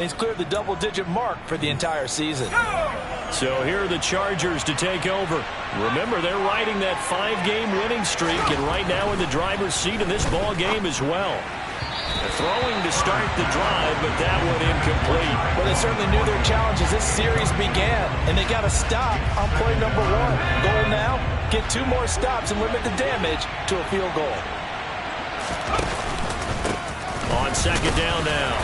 He's cleared the double-digit mark for the entire season. So here are the Chargers to take over. Remember, they're riding that 5-game winning streak, and right now in the driver's seat in this ball game as well. Throwing to start the drive, but that one incomplete. Well, they certainly knew their challenge as this series began, and they got to stop on play number 1. Goal now, get 2 more stops and limit the damage to a field goal. On second down now,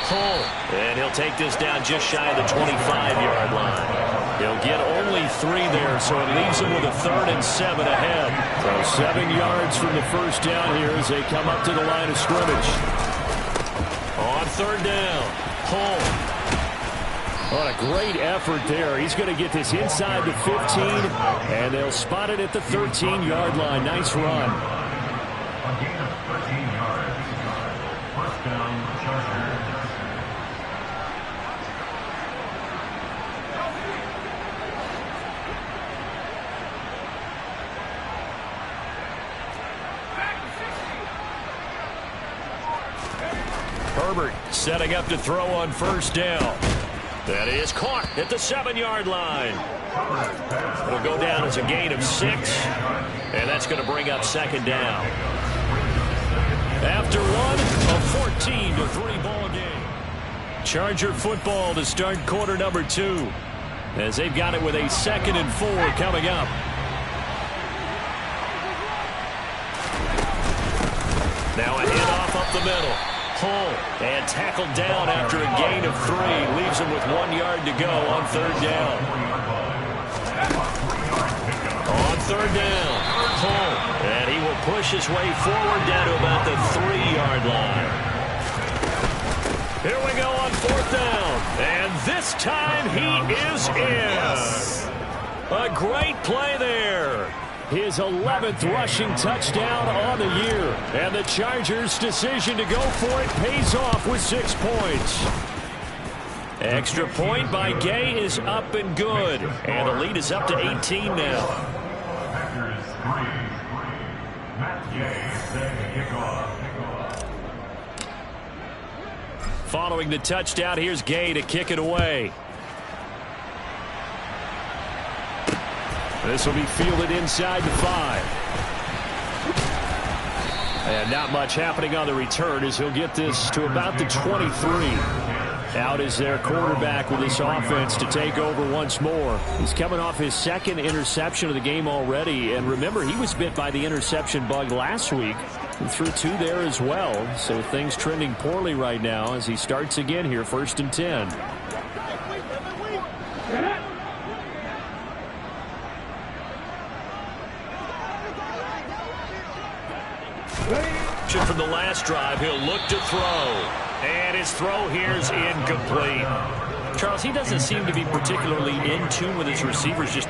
Hull, and he'll take this down just shy of the 25-yard line. He'll get only 3 there, so it leaves him with a 3rd and 7 ahead. So 7 yards from the first down here as they come up to the line of scrimmage. On third down, Hull. What a great effort there. He's going to get this inside the 15, and they'll spot it at the 13-yard line. Nice run. A gain of 13 yards. First down, Chargers. Herbert setting up to throw on first down. That is caught at the 7-yard line. It'll go down as a gain of 6, and that's going to bring up second down. After one, a 14-3 ball game. Charger football to start quarter number 2, as they've got it with a 2nd and 4 coming up. Now a handoff up the middle. Hull, and tackled down after a gain of 3. Leaves him with 1 yard to go on third down. On third down, Hull, and he will push his way forward down to about the 3-yard line. Here we go on fourth down, and this time he is in. A great play there. His 11th rushing touchdown on the year. And the Chargers' decision to go for it pays off with 6 points. Extra point by Gay is up and good. And the lead is up to 18 now. Packers 3. Matt Gay setting the kickoff. Following the touchdown, here's Gay to kick it away. This will be fielded inside the 5. And not much happening on the return as he'll get this to about the 23. Out is their quarterback with this offense to take over once more. He's coming off his 2nd interception of the game already. And remember, he was bit by the interception bug last week. He threw 2 there as well. So things trending poorly right now as he starts again here, 1st and 10. From the last drive, he'll look to throw. And his throw here is incomplete. Charles, he doesn't seem to be particularly in tune with his receivers just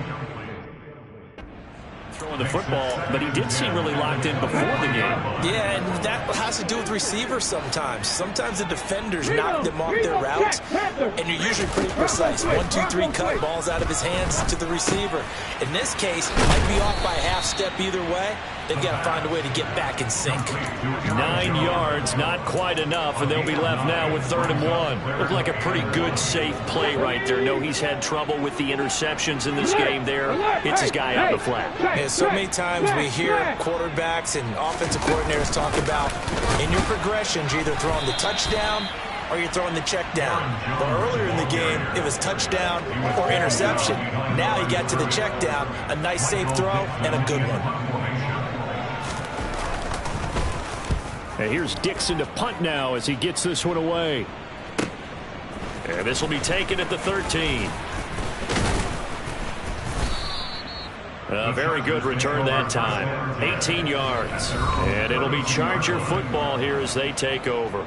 throwing the football, but he did seem really locked in before the game. Yeah, and that has to do with receivers sometimes. Sometimes the defenders knock them off their routes, and you're usually pretty precise. 1, 2, 3 cut, balls out of his hands to the receiver. In this case, might be off by a half step either way. They've got to find a way to get back in sync. 9 yards, not quite enough, and they'll be left now with 3rd and 1. Looked like a pretty good, safe play right there. No, he's had trouble with the interceptions in this game there. Hits his guy on the flat. Yeah, so many times we hear quarterbacks and offensive coordinators talk about, in your progressions, you're either throwing the touchdown or you're throwing the check down. But earlier in the game, it was touchdown or interception. Now he got to the check down, a nice safe throw, and a good one. And here's Dixon to punt now as he gets this one away. And this will be taken at the 13. A very good return that time. 18 yards. And it'll be Charger football here as they take over.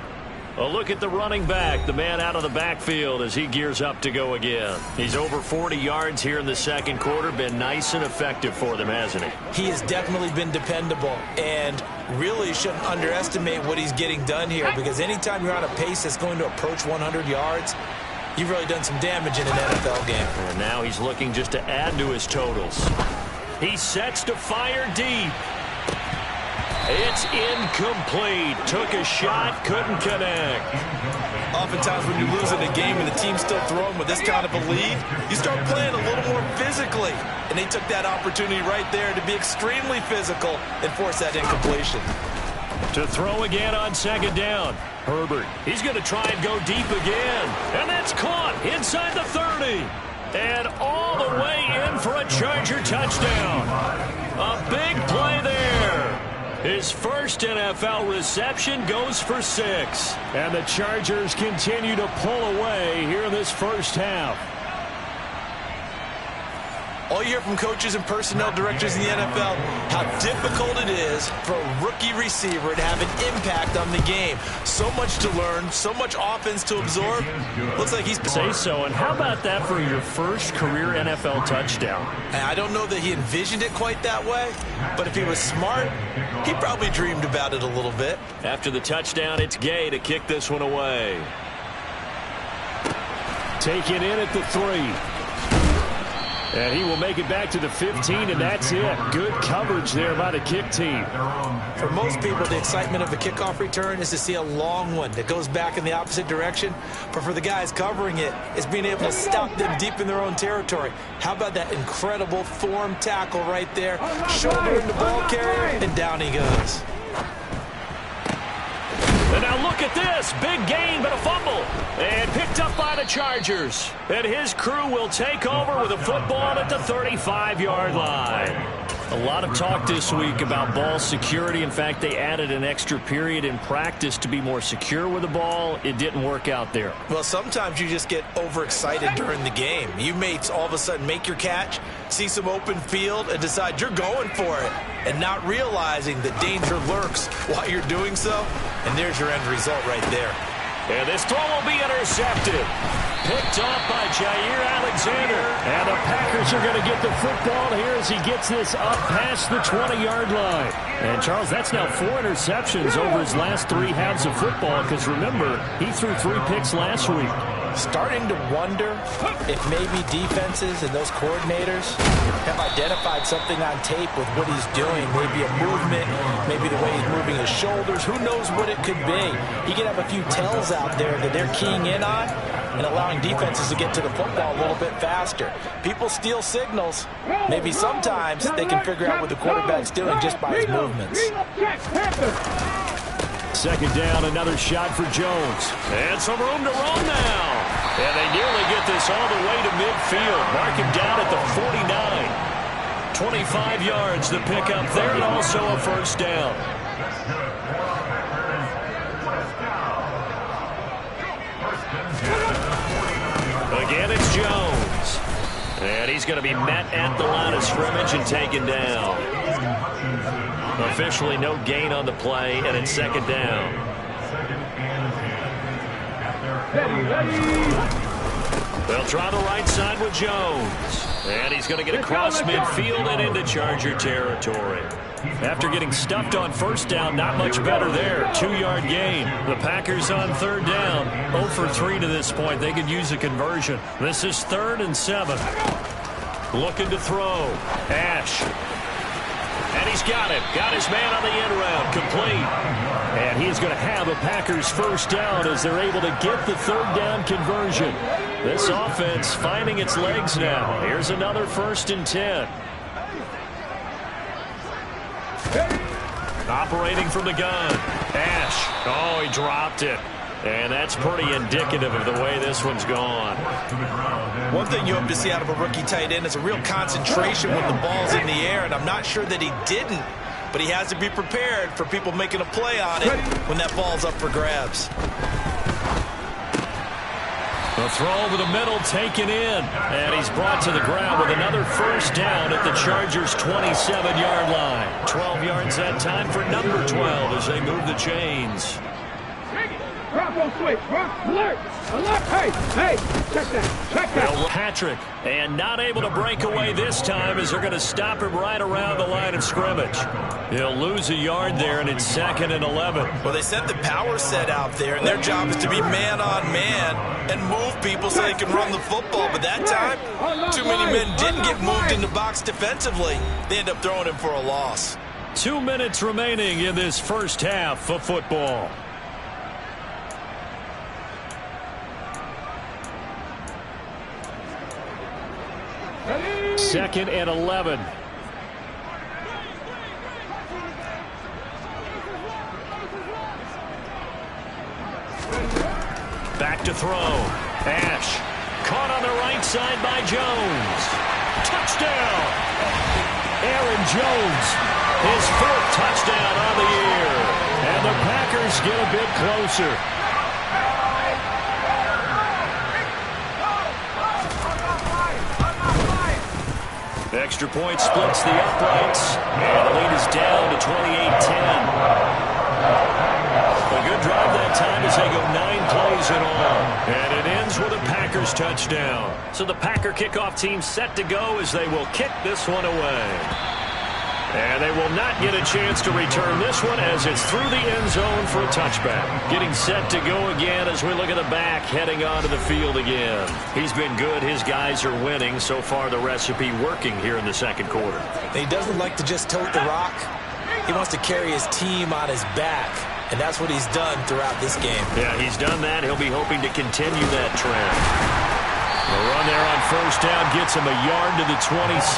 A look at the running back, the man out of the backfield as he gears up to go again. He's over 40 yards here in the second quarter. Been nice and effective for them, hasn't he? He has definitely been dependable, and really shouldn't underestimate what he's getting done here, because anytime you're on a pace that's going to approach 100 yards, you've really done some damage in an NFL game. And now he's looking just to add to his totals. He sets to fire deep. It's incomplete. Took a shot, couldn't connect. Oftentimes when you're losing a game and the team's still throwing with this kind of a lead, you start playing a little more physically. And they took that opportunity right there to be extremely physical and force that incompletion. To throw again on second down. Herbert, he's going to try and go deep again. And that's caught inside the 30. And all the way in for a Charger touchdown. A big play there. His first NFL reception goes for 6. And the Chargers continue to pull away here in this first half. All you hear from coaches and personnel directors in the NFL, how difficult it is for a rookie receiver to have an impact on the game. So much to learn, so much offense to absorb. Looks like he's... Say so, and how about that for your first career NFL touchdown? I don't know that he envisioned it quite that way, but if he was smart, he probably dreamed about it a little bit. After the touchdown, it's Gay to kick this one away. Taken in at the 3. And he will make it back to the 15, and that's it. Good coverage there by the kick team. For most people, the excitement of a kickoff return is to see a long one that goes back in the opposite direction. But for the guys covering it, it's being able to stop them deep in their own territory. How about that incredible form tackle right there? Shoulder in the ball carrier, and down he goes. And now look at this. Big gain, but a fumble. And picked up by the Chargers. And his crew will take over with a football at the 35-yard line. A lot of talk this week about ball security. In fact, they added an extra period in practice to be more secure with the ball. It didn't work out there. Well, sometimes you just get overexcited during the game. You may all of a sudden make your catch, see some open field, and decide you're going for it, and not realizing that danger lurks while you're doing so. And there's your end result right there. And this throw will be intercepted. Picked off by Jair Alexander. And the Packers are going to get the football here as he gets this up past the 20-yard line. And, Charles, that's now 4 interceptions over his last 3 halves of football because, remember, he threw 3 picks last week. Starting to wonder if maybe defenses and those coordinators have identified something on tape with what he's doing. Maybe a movement, maybe the way he's moving his shoulders. Who knows what it could be? He could have a few tells out there that they're keying in on and allowing defenses to get to the football a little bit faster. People steal signals. Maybe sometimes they can figure out what the quarterback's doing just by his movements. Second down, another shot for Jones. And some room to roam now. And they nearly get this all the way to midfield. Mark him down at the 49. 25 yards the pickup there, and also a first down. Again, it's Jones. And he's going to be met at the line of scrimmage and taken down. Officially no gain on the play, and it's second down. They'll try the right side with Jones. And he's going to get across midfield and into Charger territory. After getting stuffed on first down, not much better there. 2-yard gain. The Packers on third down. 0 for 3 to this point. They could use a conversion. This is 3rd and 7. Looking to throw. Ash. And he's got it. Got his man on the end round. Complete. And he's going to have a Packers first down as they're able to get the third down conversion. This offense finding its legs now. Here's another 1st and 10. Operating from the gun. Ash. Oh, he dropped it. And that's pretty indicative of the way this one's gone. One thing you hope to see out of a rookie tight end is a real concentration when the ball's in the air, and I'm not sure that he didn't, but he has to be prepared for people making a play on it when that ball's up for grabs. The throw over the middle taken in, and he's brought to the ground with another first down at the Chargers' 27-yard line. 12 yards that time for number 12 as they move the chains. Switch, alert, alert, hey, check that. Patrick, and not able to break away this time as they're going to stop him right around the line of scrimmage. He'll lose a yard there, and it's 2nd and 11. Well, they sent the power set out there, and their job is to be man-on-man and move people so they can run the football. But that time, too many men didn't get moved in the box defensively. They end up throwing him for a loss. 2 minutes remaining in this first half of football. Second and 11. Back to throw. Ash. Caught on the right side by Jones. Touchdown. Aaron Jones. His 4th touchdown on the year. And the Packers get a bit closer. Extra point splits the uprights. And the lead is down to 28-10. A good drive that time as they go 9 plays in all. And it ends with a Packers touchdown. So the Packer kickoff team set to go as they will kick this one away. And they will not get a chance to return this one as it's through the end zone for a touchback. Getting set to go again as we look at the back heading onto the field again. He's been good. His guys are winning. So far the recipe working here in the second quarter. He doesn't like to just tote the rock. He wants to carry his team on his back. And that's what he's done throughout this game. Yeah, he's done that. He'll be hoping to continue that trend. The run there on first down gets him a yard to the 26.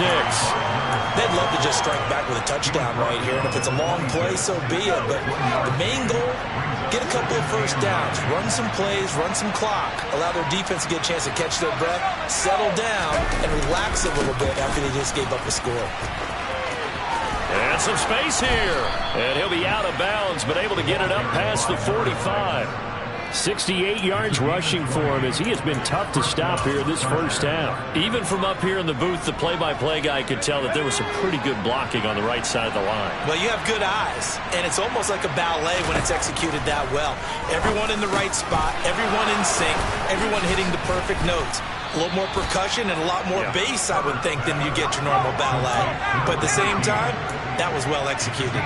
They'd love to just strike back with a touchdown right here. And if it's a long play, so be it. But the main goal, get a couple of first downs. Run some plays, run some clock. Allow their defense to get a chance to catch their breath, settle down, and relax a little bit after they just gave up a score. And some space here. And he'll be out of bounds, but able to get it up past the 45. 68 yards rushing for him as he has been tough to stop here this first half. Even from up here in the booth, the play-by-play guy could tell that there was some pretty good blocking on the right side of the line. Well, you have good eyes, and it's almost like a ballet when it's executed that well. Everyone in the right spot, everyone in sync, everyone hitting the perfect notes. A little more percussion and a lot more bass, I would think, than you get your normal ballet. But at the same time, that was well executed.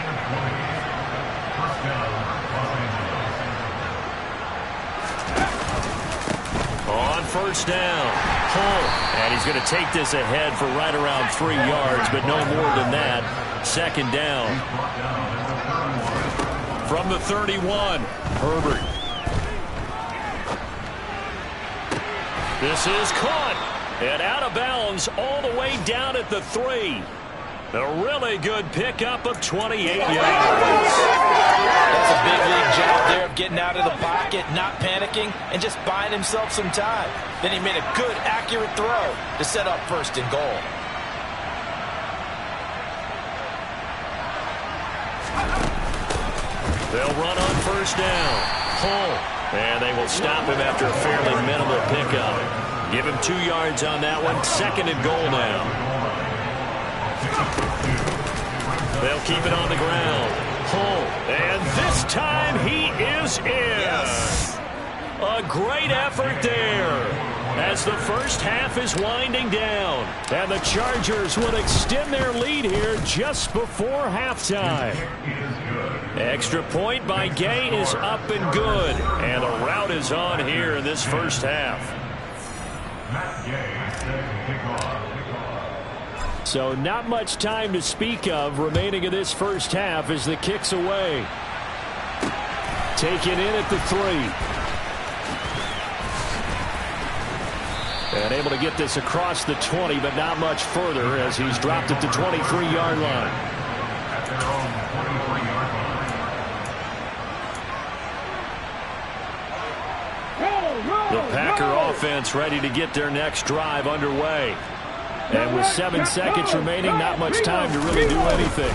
On first down, Hull. And he's going to take this ahead for right around 3 yards, but no more than that. Second down. From the 31, Herbert. This is caught and out of bounds all the way down at the 3. A really good pickup of 28 yards. That's a big league job there of getting out of the pocket, not panicking, and just buying himself some time. Then he made a good, accurate throw to set up first and goal. They'll run on first down. Hull. And they will stop him after a fairly minimal pickup. Give him 2 yards on that one. Second and goal now. They'll keep it on the ground. Hull. And this time he is in. Yes. A great effort there as the first half is winding down. And the Chargers would extend their lead here just before halftime. Extra point by Gay is up and good. And the route is on here in this first half. So not much time to speak of remaining in this first half as the kick's away. Taken in at the 3. And able to get this across the 20, but not much further as he's dropped at the 23-yard line. The Packer offense ready to get their next drive underway. And with 7 seconds remaining, not much time to really do anything.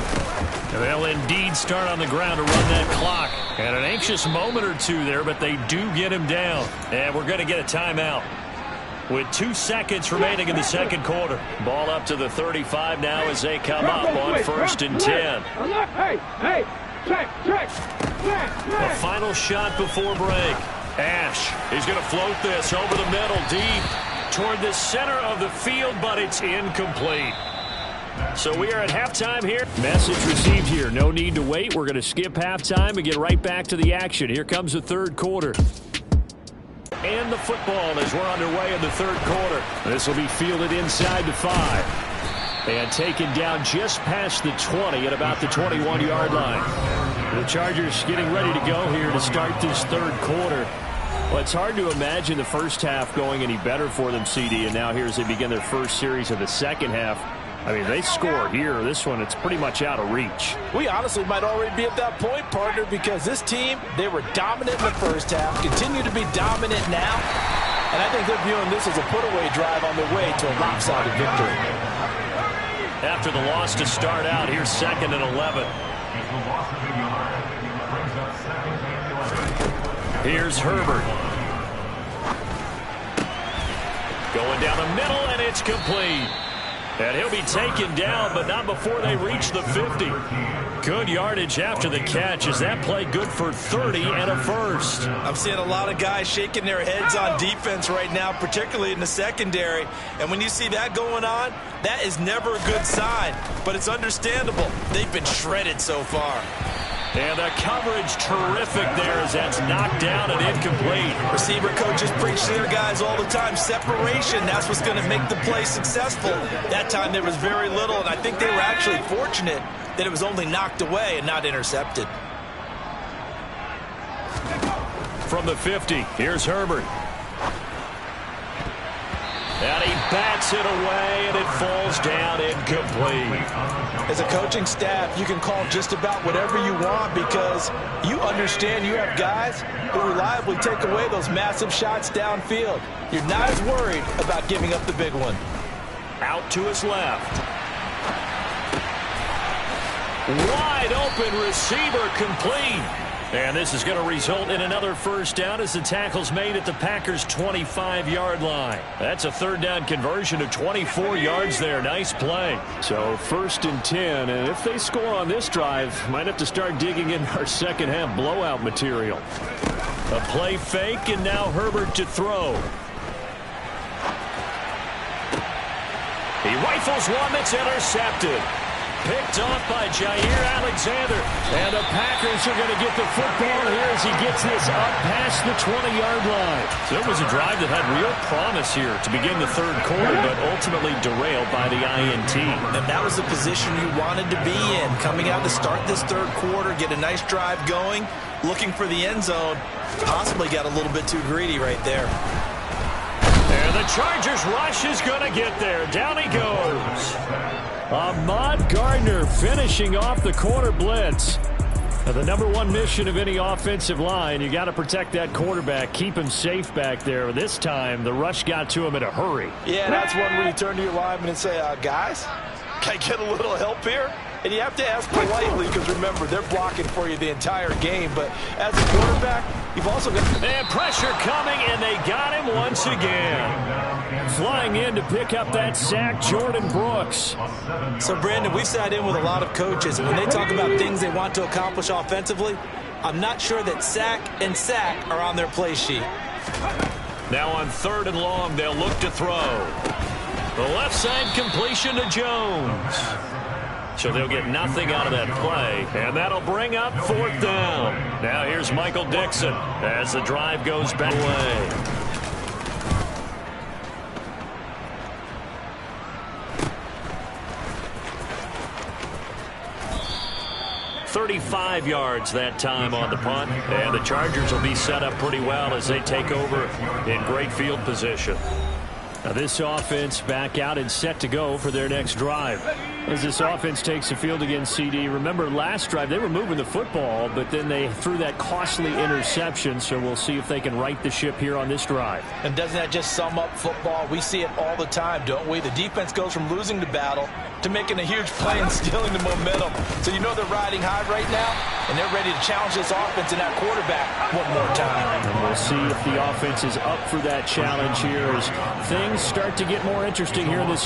They'll indeed start on the ground to run that clock. And an anxious moment or two there, but they do get him down. And we're going to get a timeout. With 2 seconds remaining in the second quarter. Ball up to the 35 now as they come up on first and 10. A final shot before break. Ash is going to float this over the middle deep toward the center of the field, but it's incomplete. So we are at halftime here. Message received here. No need to wait. We're going to skip halftime and get right back to the action. Here comes the third quarter. And the football as we're underway in the third quarter. This will be fielded inside the 5. And taken down just past the 20 at about the 21-yard line. The Chargers getting ready to go here to start this third quarter. Well, it's hard to imagine the first half going any better for them, CD, and now here as they begin their first series of the second half. I mean, they score here. This one, it's pretty much out of reach. We honestly might already be at that point, partner, because this team, they were dominant in the first half, continue to be dominant now, and I think they're viewing this as a put-away drive on their way to a lopsided victory. After the loss to start out, here's 2nd and 11. Here's Herbert. Going down the middle, and it's complete. And he'll be taken down, but not before they reach the 50. Good yardage after the catch. Is that play good for 30 and a first? I'm seeing a lot of guys shaking their heads on defense right now, particularly in the secondary. And when you see that going on, that is never a good sign. But it's understandable. They've been shredded so far. And the coverage terrific there as that's knocked down and incomplete. Receiver coaches preach to their guys all the time. Separation, that's what's going to make the play successful. That time there was very little, and I think they were actually fortunate that it was only knocked away and not intercepted. From the 50, here's Herbert. And he bats it away, and it falls down incomplete. As a coaching staff, you can call just about whatever you want because you understand you have guys who reliably take away those massive shots downfield. You're not as worried about giving up the big one. Out to his left. Wide open receiver complete. And this is going to result in another first down as the tackle's made at the Packers' 25-yard line. That's a third down conversion of 24 yards there. Nice play. So 1st and 10, and if they score on this drive, might have to start digging in our second half blowout material. A play fake, and now Herbert to throw. He rifles one that's intercepted. Picked off by Jair Alexander. And the Packers are going to get the football here as he gets this up past the 20-yard line. So it was a drive that had real promise here to begin the third quarter, but ultimately derailed by the INT. And that was the position you wanted to be in. Coming out to start this third quarter, get a nice drive going, looking for the end zone. Possibly got a little bit too greedy right there. And the Chargers rush is going to get there. Down he goes. Ahmad Gardner finishing off the corner blitz. Now, the number one mission of any offensive line, you got to protect that quarterback, keep him safe back there. This time, the rush got to him in a hurry. Yeah, that's one where you turn to your lineman and say, guys, can I get a little help here? And you have to ask politely because, remember, they're blocking for you the entire game. But as a quarterback, you've also got... And pressure coming, and they got him once again. Flying in to pick up that sack, Jordan Brooks. So, Brandon, we sat in with a lot of coaches, and when they talk about things they want to accomplish offensively, I'm not sure that sack and sack are on their play sheet. Now on 3rd and long, they'll look to throw. The left side completion to Jones. So they'll get nothing out of that play, and that'll bring up 4th down. Now here's Michael Dixon as the drive goes back away. 35 yards that time on the punt, and the Chargers will be set up pretty well as they take over in great field position. Now this offense back out and set to go for their next drive. As this offense takes the field against CD, remember last drive they were moving the football, but then they threw that costly interception, so we'll see if they can right the ship here on this drive. And doesn't that just sum up football? We see it all the time, don't we? The defense goes from losing the battle to making a huge play and stealing the momentum. So you know they're riding high right now, and they're ready to challenge this offense and that quarterback one more time. And we'll see if the offense is up for that challenge here as things start to get more interesting here in this